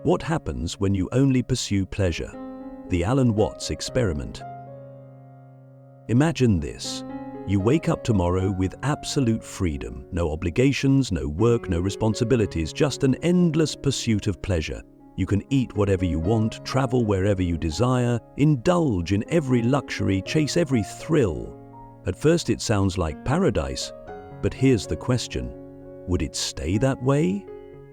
What happens when you only pursue pleasure? The Alan Watts experiment. Imagine this. You wake up tomorrow with absolute freedom, no obligations, no work, no responsibilities, just an endless pursuit of pleasure. You can eat whatever you want, travel wherever you desire, indulge in every luxury, chase every thrill. At first it sounds like paradise, but here's the question. Would it stay that way?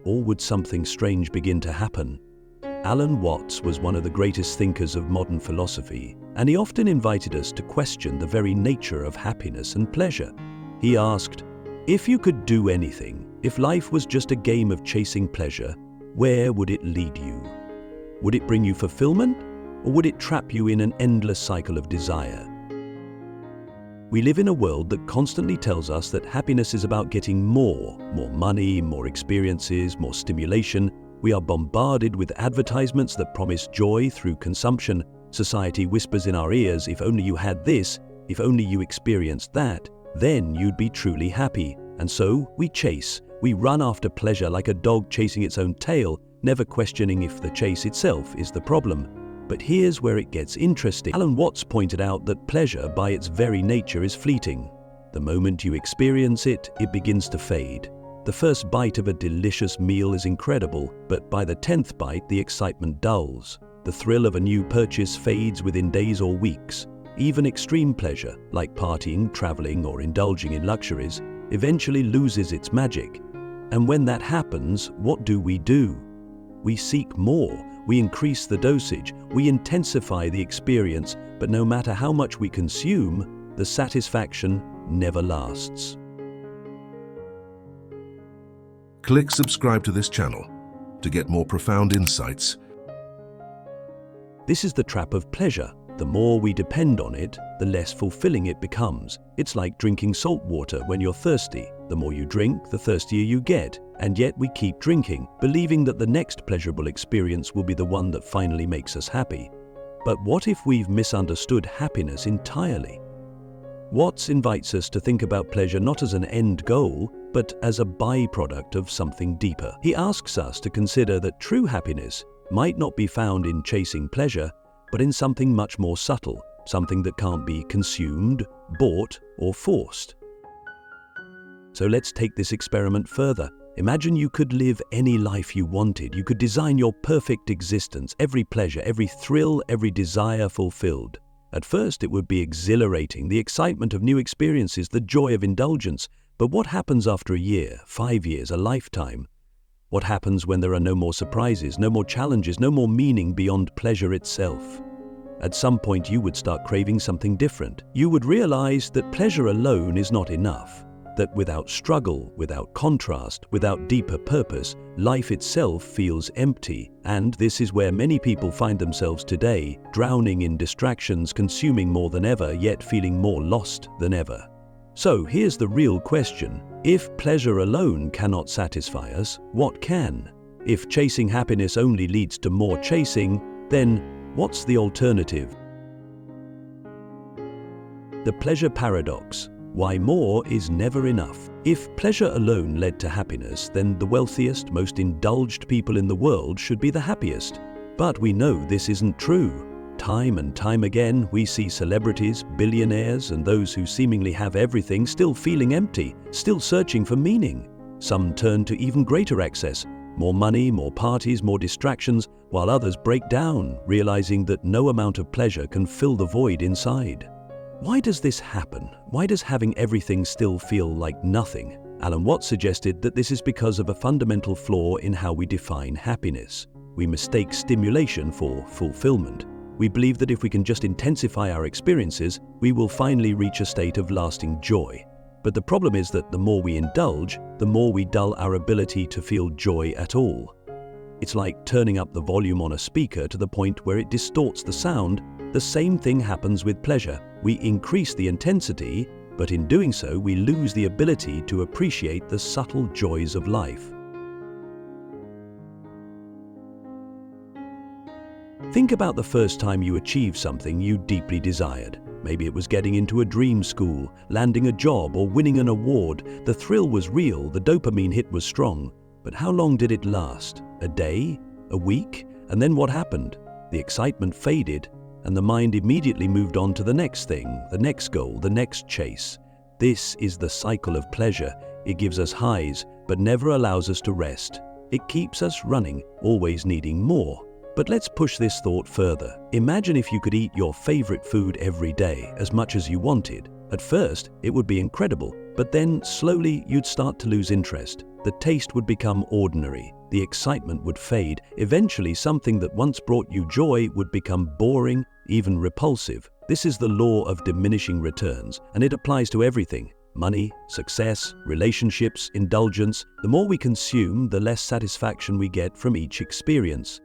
Or would something strange begin to happen? Alan Watts was one of the greatest thinkers of modern philosophy, and he often invited us to question the very nature of happiness and pleasure. He asked, if you could do anything, if life was just a game of chasing pleasure, where would it lead you? Would it bring you fulfillment, or would it trap you in an endless cycle of desire? We live in a world that constantly tells us that happiness is about getting more money, more experiences, more stimulation. We are bombarded with advertisements that promise joy through consumption. Society whispers in our ears, if only you had this, if only you experienced that, then you'd be truly happy. And so we chase. We run after pleasure like a dog chasing its own tail, never questioning if the chase itself is the problem. But here's where it gets interesting. Alan Watts pointed out that pleasure by its very nature is fleeting. The moment you experience it, it begins to fade. The first bite of a delicious meal is incredible, but by the 10th bite, the excitement dulls. The thrill of a new purchase fades within days or weeks. Even extreme pleasure, like partying, traveling, or indulging in luxuries, eventually loses its magic. And when that happens, what do? We seek more, we increase the dosage, we intensify the experience, but no matter how much we consume, the satisfaction never lasts. Click subscribe to this channel to get more profound insights. This is the trap of pleasure. The more we depend on it, the less fulfilling it becomes. It's like drinking salt water when you're thirsty. The more you drink, the thirstier you get. And yet we keep drinking, believing that the next pleasurable experience will be the one that finally makes us happy. But what if we've misunderstood happiness entirely? Watts invites us to think about pleasure not as an end goal, but as a byproduct of something deeper. He asks us to consider that true happiness might not be found in chasing pleasure, but in something much more subtle, something that can't be consumed, bought, or forced. So let's take this experiment further. Imagine you could live any life you wanted. You could design your perfect existence, every pleasure, every thrill, every desire fulfilled. At first, it would be exhilarating, the excitement of new experiences, the joy of indulgence. But what happens after a year, 5 years, a lifetime? What happens when there are no more surprises, no more challenges, no more meaning beyond pleasure itself? At some point, you would start craving something different. You would realize that pleasure alone is not enough. That without struggle, without contrast, without deeper purpose, life itself feels empty. And this is where many people find themselves today, drowning in distractions, consuming more than ever, yet feeling more lost than ever. So here's the real question. If pleasure alone cannot satisfy us, what can? If chasing happiness only leads to more chasing, then what's the alternative? The pleasure paradox. Why more is never enough. If pleasure alone led to happiness, then the wealthiest, most indulged people in the world should be the happiest. But we know this isn't true. Time and time again, we see celebrities, billionaires, and those who seemingly have everything still feeling empty, still searching for meaning. Some turn to even greater excess, more money, more parties, more distractions, while others break down, realizing that no amount of pleasure can fill the void inside. Why does this happen? Why does having everything still feel like nothing? Alan Watts suggested that this is because of a fundamental flaw in how we define happiness. We mistake stimulation for fulfillment. We believe that if we can just intensify our experiences, we will finally reach a state of lasting joy. But the problem is that the more we indulge, the more we dull our ability to feel joy at all. It's like turning up the volume on a speaker to the point where it distorts the sound. The same thing happens with pleasure. We increase the intensity, but in doing so, we lose the ability to appreciate the subtle joys of life. Think about the first time you achieved something you deeply desired. Maybe it was getting into a dream school, landing a job, or winning an award. The thrill was real, the dopamine hit was strong. But how long did it last? A day? a week, and then what happened? The excitement faded, and the mind immediately moved on to the next thing, the next goal, the next chase. This is the cycle of pleasure. It gives us highs, but never allows us to rest. It keeps us running, always needing more. But let's push this thought further. Imagine if you could eat your favorite food every day, as much as you wanted. At first, it would be incredible, but then slowly you'd start to lose interest. The taste would become ordinary. The excitement would fade. Eventually, something that once brought you joy would become boring, even repulsive. This is the law of diminishing returns, and it applies to everything. Money, success, relationships, indulgence. The more we consume, the less satisfaction we get from each experience.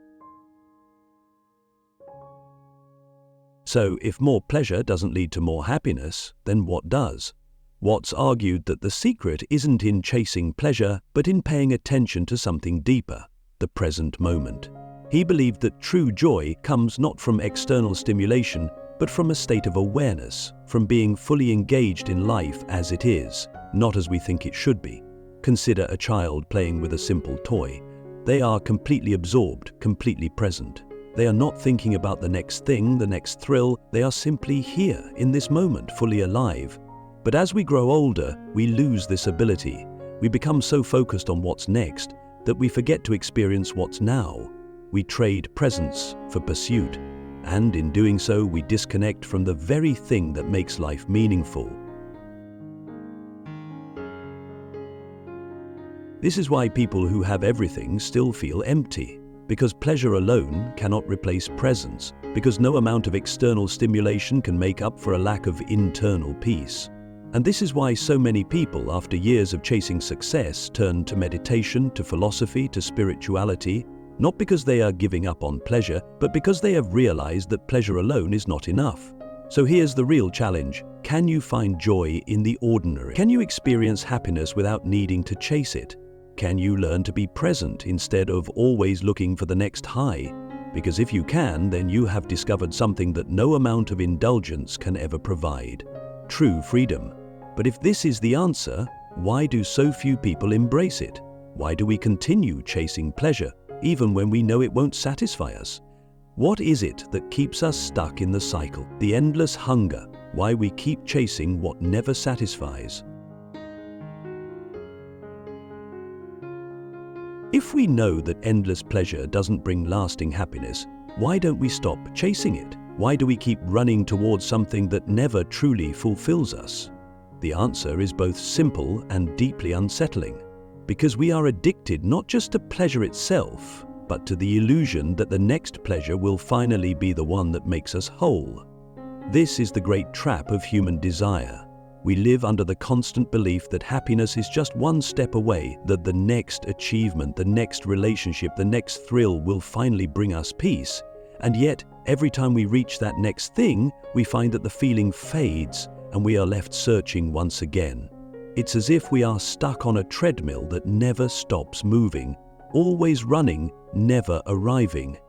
So, if more pleasure doesn't lead to more happiness, then what does? Watts argued that the secret isn't in chasing pleasure, but in paying attention to something deeper, the present moment. He believed that true joy comes not from external stimulation, but from a state of awareness, from being fully engaged in life as it is, not as we think it should be. Consider a child playing with a simple toy. They are completely absorbed, completely present. They are not thinking about the next thing, the next thrill. They are simply here, in this moment, fully alive. But as we grow older, we lose this ability. We become so focused on what's next that we forget to experience what's now. We trade presence for pursuit, and in doing so, we disconnect from the very thing that makes life meaningful. This is why people who have everything still feel empty, because pleasure alone cannot replace presence, because no amount of external stimulation can make up for a lack of internal peace. And this is why so many people, after years of chasing success, turn to meditation, to philosophy, to spirituality, not because they are giving up on pleasure, but because they have realized that pleasure alone is not enough. So here's the real challenge. Can you find joy in the ordinary? Can you experience happiness without needing to chase it? Can you learn to be present instead of always looking for the next high? Because if you can, then you have discovered something that no amount of indulgence can ever provide: true freedom. But if this is the answer, why do so few people embrace it? Why do we continue chasing pleasure, even when we know it won't satisfy us? What is it that keeps us stuck in the cycle, the endless hunger, why we keep chasing what never satisfies? If we know that endless pleasure doesn't bring lasting happiness, why don't we stop chasing it? Why do we keep running towards something that never truly fulfills us? The answer is both simple and deeply unsettling. Because we are addicted not just to pleasure itself, but to the illusion that the next pleasure will finally be the one that makes us whole. This is the great trap of human desire. We live under the constant belief that happiness is just one step away, that the next achievement, the next relationship, the next thrill will finally bring us peace. And yet, every time we reach that next thing, we find that the feeling fades and we are left searching once again. It's as if we are stuck on a treadmill that never stops moving, always running, never arriving.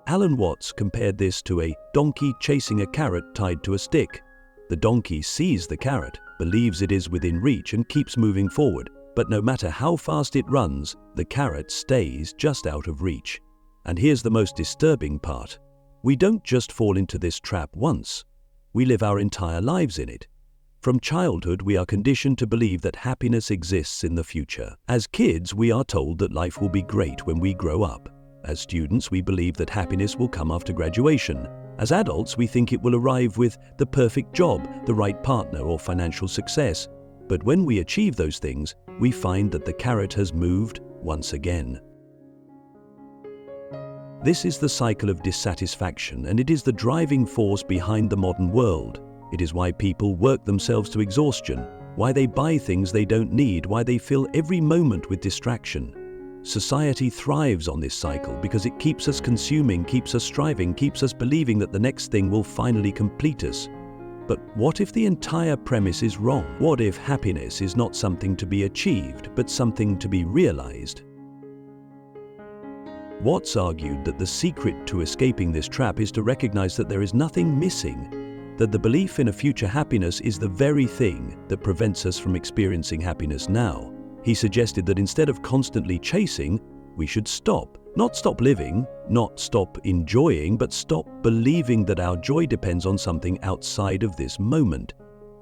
Alan Watts compared this to a donkey chasing a carrot tied to a stick. The donkey sees the carrot, believes it is within reach and keeps moving forward, but no matter how fast it runs, the carrot stays just out of reach. And here's the most disturbing part. We don't just fall into this trap once. We live our entire lives in it. From childhood, we are conditioned to believe that happiness exists in the future. As kids, we are told that life will be great when we grow up. As students, we believe that happiness will come after graduation. As adults, we think it will arrive with the perfect job, the right partner, or financial success. But when we achieve those things, we find that the carrot has moved once again. This is the cycle of dissatisfaction, and it is the driving force behind the modern world. It is why people work themselves to exhaustion, why they buy things they don't need, why they fill every moment with distraction. Society thrives on this cycle because it keeps us consuming, keeps us striving, keeps us believing that the next thing will finally complete us. But what if the entire premise is wrong? What if happiness is not something to be achieved, but something to be realized? Watts argued that the secret to escaping this trap is to recognize that there is nothing missing, that the belief in a future happiness is the very thing that prevents us from experiencing happiness now. He suggested that instead of constantly chasing, We should stop. Not stop living, not stop enjoying, but stop believing that our joy depends on something outside of this moment.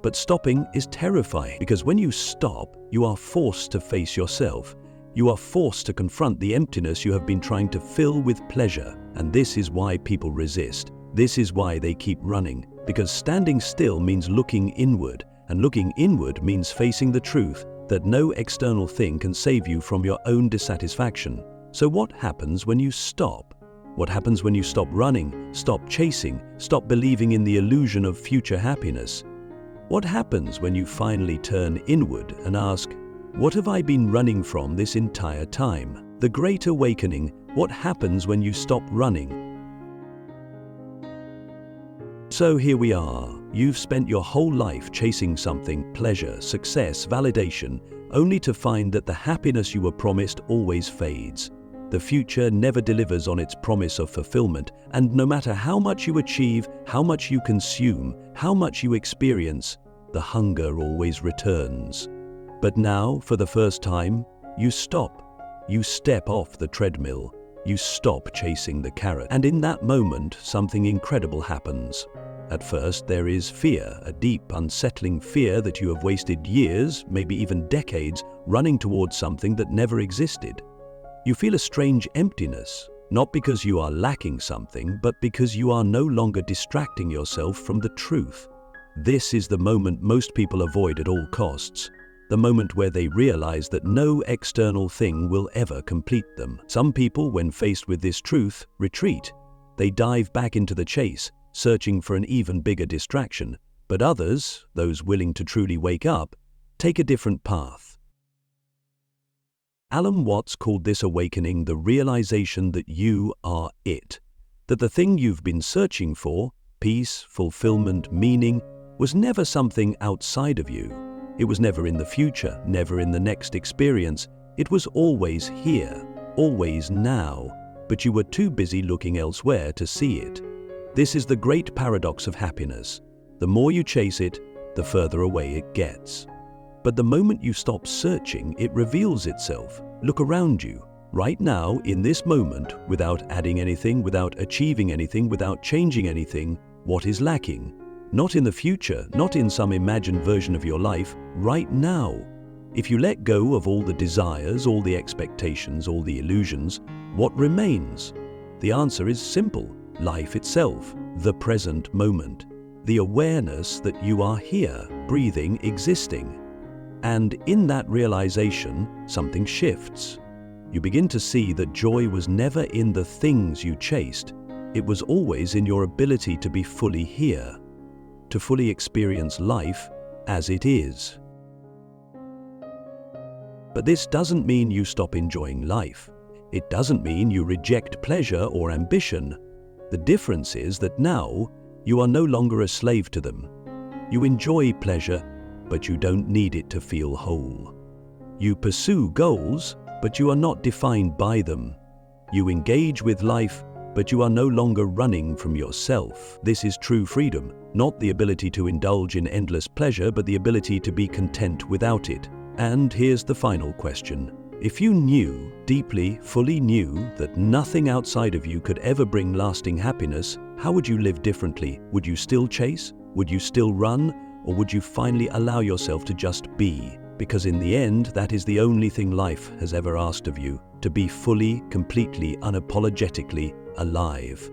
But stopping is terrifying, because when you stop, you are forced to face yourself. You are forced to confront the emptiness you have been trying to fill with pleasure. And this is why people resist. This is why they keep running. Because standing still means looking inward, and looking inward means facing the truth that no external thing can save you from your own dissatisfaction. So what happens when you stop? What happens when you stop running, stop chasing, stop believing in the illusion of future happiness? What happens when you finally turn inward and ask, what have I been running from this entire time? The Great Awakening. What happens when you stop running? So here we are. You've spent your whole life chasing something, pleasure, success, validation, only to find that the happiness you were promised always fades. The future never delivers on its promise of fulfillment, and no matter how much you achieve, how much you consume, how much you experience, the hunger always returns. But now, for the first time, you stop. You step off the treadmill. You stop chasing the carrot. And in that moment, something incredible happens. At first, there is fear, a deep, unsettling fear that you have wasted years, maybe even decades, running towards something that never existed. You feel a strange emptiness, not because you are lacking something, but because you are no longer distracting yourself from the truth. This is the moment most people avoid at all costs. The moment where they realize that no external thing will ever complete them. Some people, when faced with this truth, retreat. They dive back into the chase, searching for an even bigger distraction. But others, those willing to truly wake up, take a different path. Alan Watts called this awakening the realization that you are it. That the thing you've been searching for, peace, fulfillment, meaning, was never something outside of you. It was never in the future, never in the next experience. It was always here, always now, but you were too busy looking elsewhere to see it. This is the great paradox of happiness. The more you chase it, the further away it gets. But the moment you stop searching, it reveals itself. Look around you, right now, in this moment, without adding anything, without achieving anything, without changing anything. What is lacking? Not in the future, not in some imagined version of your life, right now. If you let go of all the desires, all the expectations, all the illusions, what remains? The answer is simple. Life itself, the present moment. The awareness that you are here, breathing, existing. And in that realization, something shifts. You begin to see that joy was never in the things you chased. It was always in your ability to be fully here, to fully experience life as it is. But this doesn't mean you stop enjoying life. It doesn't mean you reject pleasure or ambition. The difference is that now you are no longer a slave to them. You enjoy pleasure, but you don't need it to feel whole. You pursue goals, but you are not defined by them. You engage with life, but you are no longer running from yourself. This is true freedom, not the ability to indulge in endless pleasure, but the ability to be content without it. And here's the final question. If you knew, deeply, fully knew, that nothing outside of you could ever bring lasting happiness, how would you live differently? Would you still chase? Would you still run? Or would you finally allow yourself to just be? Because in the end, that is the only thing life has ever asked of you, to be fully, completely, unapologetically alive.